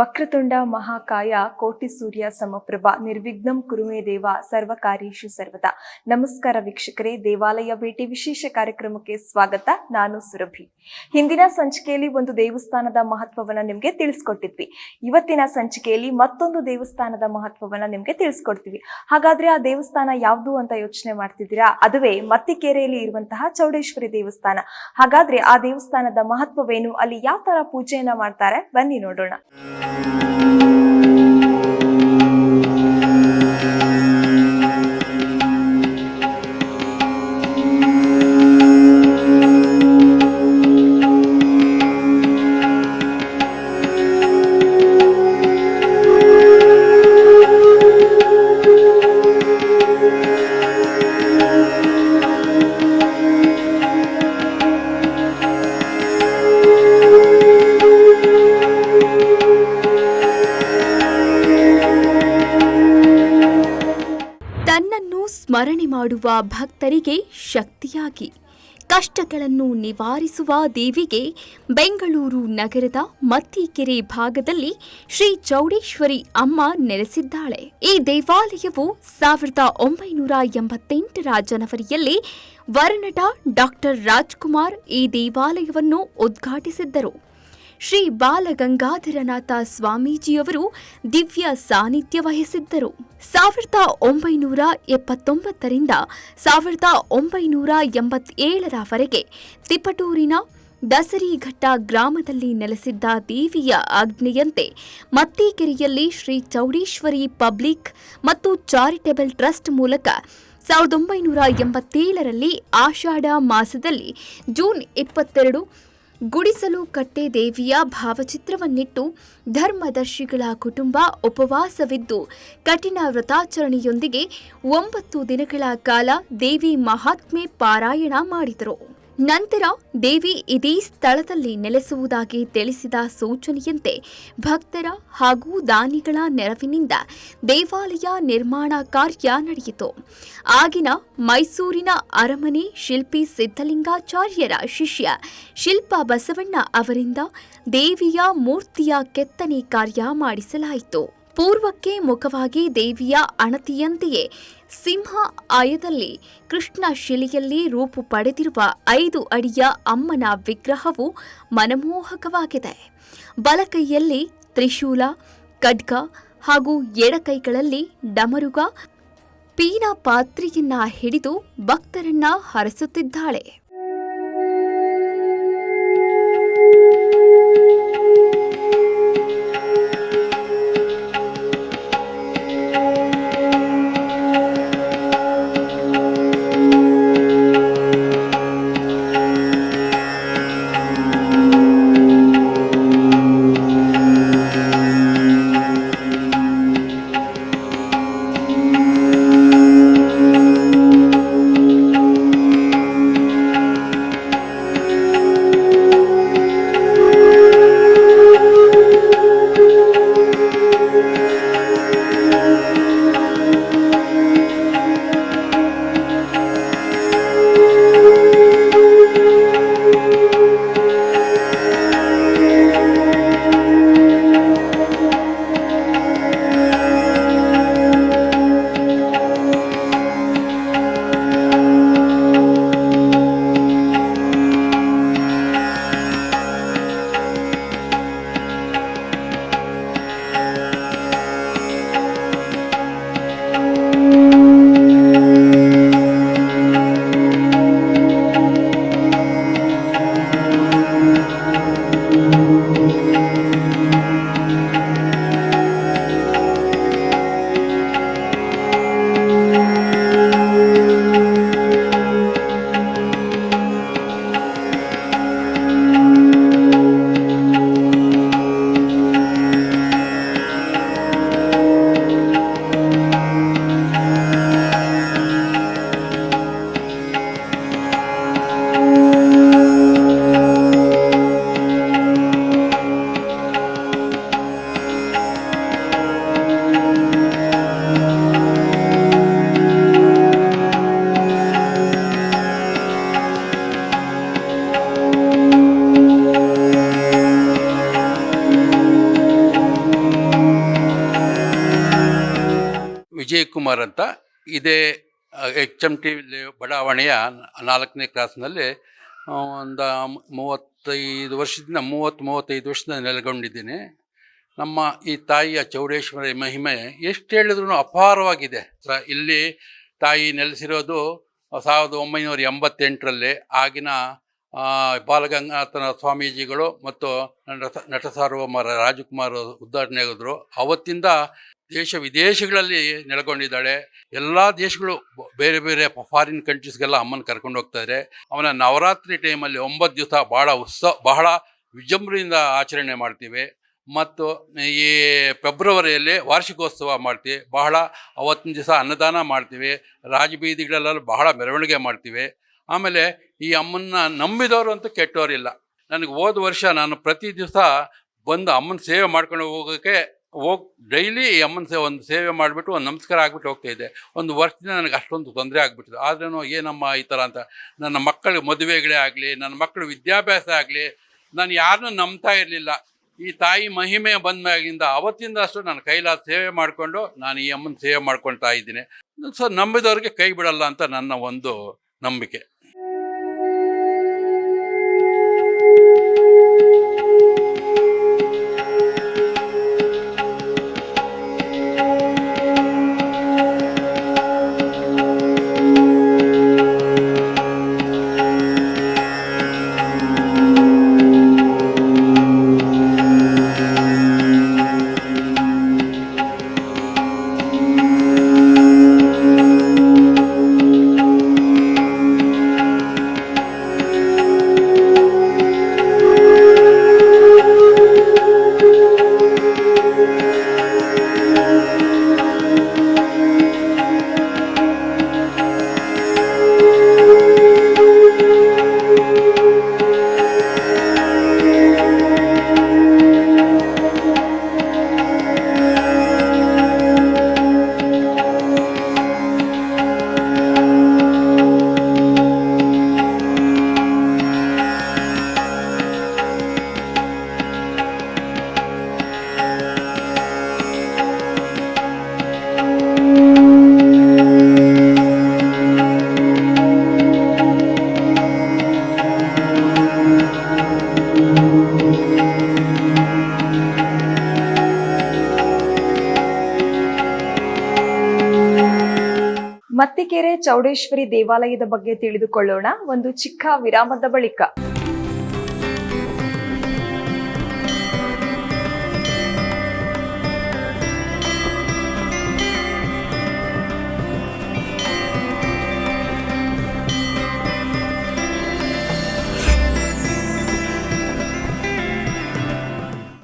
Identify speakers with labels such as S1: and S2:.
S1: ವಕ್ರತುಂಡ ಮಹಾಕಾಯ ಕೋಟಿ ಸೂರ್ಯ ಸಮಪ್ರಭ ನಿರ್ವಿಘ್ನಂ ಕುರುಮೇ ದೇವ ಸರ್ವಕಾರ್ಯೇಷು ಸರ್ವದಾ. ನಮಸ್ಕಾರ ವೀಕ್ಷಕರೇ, ದೇವಾಲಯ ಭೇಟಿ ವಿಶೇಷ ಕಾರ್ಯಕ್ರಮಕ್ಕೆ ಸ್ವಾಗತ. ನಾನು ಸುರಭಿ. ಹಿಂದಿನ ಸಂಚಿಕೆಯಲ್ಲಿ ಒಂದು ದೇವಸ್ಥಾನದ ಮಹತ್ವವನ್ನ ನಿಮ್ಗೆ ತಿಳಿಸ್ಕೊಟ್ಟಿದ್ವಿ. ಇವತ್ತಿನ ಸಂಚಿಕೆಯಲ್ಲಿ ಮತ್ತೊಂದು ದೇವಸ್ಥಾನದ ಮಹತ್ವವನ್ನ ನಿಮ್ಗೆ ತಿಳಿಸ್ಕೊಡ್ತೀವಿ. ಹಾಗಾದ್ರೆ ಆ ದೇವಸ್ಥಾನ ಯಾವುದು ಅಂತ ಯೋಚನೆ ಮಾಡ್ತಿದ್ದೀರಾ? ಅದುವೇ ಮತ್ತಿಕೆರೆಯಲ್ಲಿ ಇರುವಂತಹ ಚೌಡೇಶ್ವರಿ ದೇವಸ್ಥಾನ. ಹಾಗಾದ್ರೆ ಆ ದೇವಸ್ಥಾನದ ಮಹತ್ವವೇನು, ಅಲ್ಲಿ ಯಾವ ತರ ಪೂಜೆಯನ್ನ ಮಾಡ್ತಾರೆ, ಬನ್ನಿ ನೋಡೋಣ.
S2: ತನ್ನನ್ನು ಸ್ಮರಣೆ ಮಾಡುವ ಭಕ್ತರಿಗೆ ಶಕ್ತಿಯಾಗಿ ಕಷ್ಟಗಳನ್ನು ನಿವಾರಿಸುವ ದೇವಿಗೆ ಬೆಂಗಳೂರು ನಗರದ ಮತ್ತಿಕೆರೆ ಭಾಗದಲ್ಲಿ ಶ್ರೀ ಚೌಡೇಶ್ವರಿ ಅಮ್ಮ ನೆಲೆಸಿದ್ದಾಳೆ. ಈ ದೇವಾಲಯವು 1988ರ ಜನವರಿಯಲ್ಲಿ ವರನಟ ಡಾಕ್ಟರ್ ರಾಜ್ಕುಮಾರ್ ಈ ದೇವಾಲಯವನ್ನು ಉದ್ಘಾಟಿಸಿದ್ದರು. ಶ್ರೀ ಬಾಲಗಂಗಾಧರನಾಥ ಸ್ವಾಮೀಜಿಯವರು ದಿವ್ಯ ಸಾನ್ನಿಧ್ಯ ವಹಿಸಿದ್ದರು. 1979ರಿಂದ 1987ರವರೆಗೆ ತಿಪಟೂರಿನ ದಸರಿಘಟ್ಟ ಗ್ರಾಮದಲ್ಲಿ ನೆಲೆಸಿದ್ದ ದೇವಿಯ ಆಜ್ಞೆಯಂತೆ ಮತ್ತಿಕೆರೆಯಲ್ಲಿ ಶ್ರೀ ಚೌಡೇಶ್ವರಿ ಪಬ್ಲಿಕ್ ಮತ್ತು ಚಾರಿಟೇಬಲ್ ಟ್ರಸ್ಟ್ ಮೂಲಕ 1987ರಲ್ಲಿ ಆಷಾಢ ಮಾಸದಲ್ಲಿ ಜೂನ್ 22 ಗುಡಿಸಲು ಕಟ್ಟೆ ದೇವಿಯ ಭಾವಚಿತ್ರವನ್ನಿಟ್ಟು ಧರ್ಮದರ್ಶಿಗಳ ಕುಟುಂಬ ಉಪವಾಸವಿದ್ದು ಕಠಿಣ ವ್ರತಾಚರಣೆಯೊಂದಿಗೆ 9 ದಿನಗಳ ಕಾಲ ದೇವಿ ಮಹಾತ್ಮೆ ಪಾರಾಯಣ ಮಾಡಿದರು. ನಂತರ ದೇವಿ ಇದೇ ಸ್ಥಳದಲ್ಲಿ ನೆಲೆಸುವುದಾಗಿ ತಿಳಿಸಿದ ಸೂಚನೆಯಂತೆ ಭಕ್ತರ ಹಾಗೂ ದಾನಿಗಳ ನೆರವಿನಿಂದ ದೇವಾಲಯ ನಿರ್ಮಾಣ ಕಾರ್ಯ ನಡೆಯಿತು. ಆಗಿನ ಮೈಸೂರಿನ ಅರಮನೆ ಶಿಲ್ಪಿ ಸಿದ್ಧಲಿಂಗಾಚಾರ್ಯರ ಶಿಷ್ಯ ಶಿಲ್ಪ ಬಸವಣ್ಣ ಅವರಿಂದ ದೇವಿಯ ಮೂರ್ತಿಯ ಕೆತ್ತನೆ ಕಾರ್ಯ ಮಾಡಿಸಲಾಯಿತು. ಪೂರ್ವಕ್ಕೆ ಮುಖವಾಗಿ ದೇವಿಯ ಅಣತಿಯಂತೆಯೇ ಸಿಂಹ ಆಯದಲ್ಲಿ ಕೃಷ್ಣ ಶಿಲೆಯಲ್ಲಿ ರೂಪು ಪಡೆದಿರುವ 5 ಅಡಿಯ ಅಮ್ಮನ ವಿಗ್ರಹವು ಮನಮೋಹಕವಾಗಿದೆ. ಬಲಕೈಯಲ್ಲಿ ತ್ರಿಶೂಲ, ಖಡ್ಗ ಹಾಗೂ ಎಡಕೈಗಳಲ್ಲಿ ಡಮರುಗ, ಪೀನ ಪಾತ್ರೆಯನ್ನ ಹಿಡಿದು ಭಕ್ತರನ್ನ ಹರಸುತ್ತಿದ್ದಾಳೆ.
S3: ವಿಜಯ್ ಕುಮಾರ್ ಅಂತ. ಇದೇ HMT ಬಡಾವಣೆಯ 4ನೇ ಕ್ರಾಸ್ನಲ್ಲಿ ಒಂದು 35 ವರ್ಷದಿಂದ ನೆಲೆಗೊಂಡಿದ್ದೀನಿ. ನಮ್ಮ ಈ ತಾಯಿಯ ಚೌಡೇಶ್ವರಿ ಮಹಿಮೆ ಎಷ್ಟು ಹೇಳಿದ್ರು ಅಪಾರವಾಗಿದೆ. ಇಲ್ಲಿ ತಾಯಿ ನೆಲೆಸಿರೋದು 1988ರಲ್ಲಿ. ಆಗಿನ ಬಾಲಗಂಗಾಧರ ಸ್ವಾಮೀಜಿಗಳು ಮತ್ತು ನಟ ಸಾರ್ವಭೌಮ ರಾಜಕುಮಾರ್ ಉದ್ಘಾಟನೆ ಆಗಿದ್ರು. ಅವತ್ತಿಂದ ದೇಶ ವಿದೇಶಗಳಲ್ಲಿ ನೆಲೆಗೊಂಡಿದ್ದಾಳೆ. ಎಲ್ಲ ದೇಶಗಳು ಬೇರೆ ಬೇರೆ ಫಾರಿನ್ ಕಂಟ್ರೀಸ್ಗೆಲ್ಲ ಅಮ್ಮನ ಕರ್ಕೊಂಡು ಹೋಗ್ತಾರೆ. ಅವನ ನವರಾತ್ರಿ ಟೈಮಲ್ಲಿ 9 ದಿವಸ ಬಹಳ ವಿಜೃಂಭಣೆಯಿಂದ ಆಚರಣೆ ಮಾಡ್ತೀವಿ. ಮತ್ತು ಈ ಫೆಬ್ರವರಿಯಲ್ಲಿ ವಾರ್ಷಿಕೋತ್ಸವ ಮಾಡ್ತೀವಿ. ಅವತ್ತಿನ ದಿವಸ ಅನ್ನದಾನ ಮಾಡ್ತೀವಿ. ರಾಜಬೀದಿಗಳಲ್ಲೆಲ್ಲ ಬಹಳ ಮೆರವಣಿಗೆ ಮಾಡ್ತೀವಿ. ಆಮೇಲೆ ಈ ಅಮ್ಮನ್ನ ನಂಬಿದವರು ಅಂತೂ ಕೆಟ್ಟವರಿಲ್ಲ. ನನಗೆ ಹೋದ ವರ್ಷ ನಾನು ಪ್ರತಿ ದಿವಸ ಬಂದು ಅಮ್ಮನ ಸೇವೆ ಮಾಡ್ಕೊಂಡು ಡೈಲಿ ಈ ಅಮ್ಮನ ಒಂದು ಸೇವೆ ಮಾಡಿಬಿಟ್ಟು ಒಂದು ನಮಸ್ಕಾರ ಆಗಿಬಿಟ್ಟು ಹೋಗ್ತಾಯಿದ್ದೆ. ಒಂದು ವರ್ಷದಿಂದ ನನಗೆ ಅಷ್ಟೊಂದು ತೊಂದರೆ ಆಗಿಬಿಟ್ಟಿದೆ. ಆದ್ರೂ ಏನಮ್ಮ ಈ ಥರ ಅಂತ, ನನ್ನ ಮಕ್ಕಳ ಮದುವೆಗಳೇ ಆಗಲಿ, ನನ್ನ ಮಕ್ಕಳ ವಿದ್ಯಾಭ್ಯಾಸ ಆಗಲಿ, ನಾನು ಯಾರನ್ನೂ ನಂಬ್ತಾ ಇರಲಿಲ್ಲ. ಈ ತಾಯಿ ಮಹಿಮೆ ಬಂದಾಗಿಂದ ಅವತ್ತಿಂದ ಅಷ್ಟು ನಾನು ಕೈಲಾದ ಸೇವೆ ಮಾಡಿಕೊಂಡು ನಾನು ಈ ಅಮ್ಮನ ಸೇವೆ ಮಾಡ್ಕೊಳ್ತಾ ಇದ್ದೀನಿ. ನಂಬಿದವ್ರಿಗೆ ಕೈ ಬಿಡಲ್ಲ ಅಂತ ನನ್ನ ಒಂದು ನಂಬಿಕೆ.
S1: ಮತ್ತಿಕೆರೆ ಚೌಡೇಶ್ವರಿ ದೇವಾಲಯದ ಬಗ್ಗೆ ತಿಳಿದುಕೊಳ್ಳೋಣ ಒಂದು ಚಿಕ್ಕ ವಿರಾಮದ ಬಳಿಕ.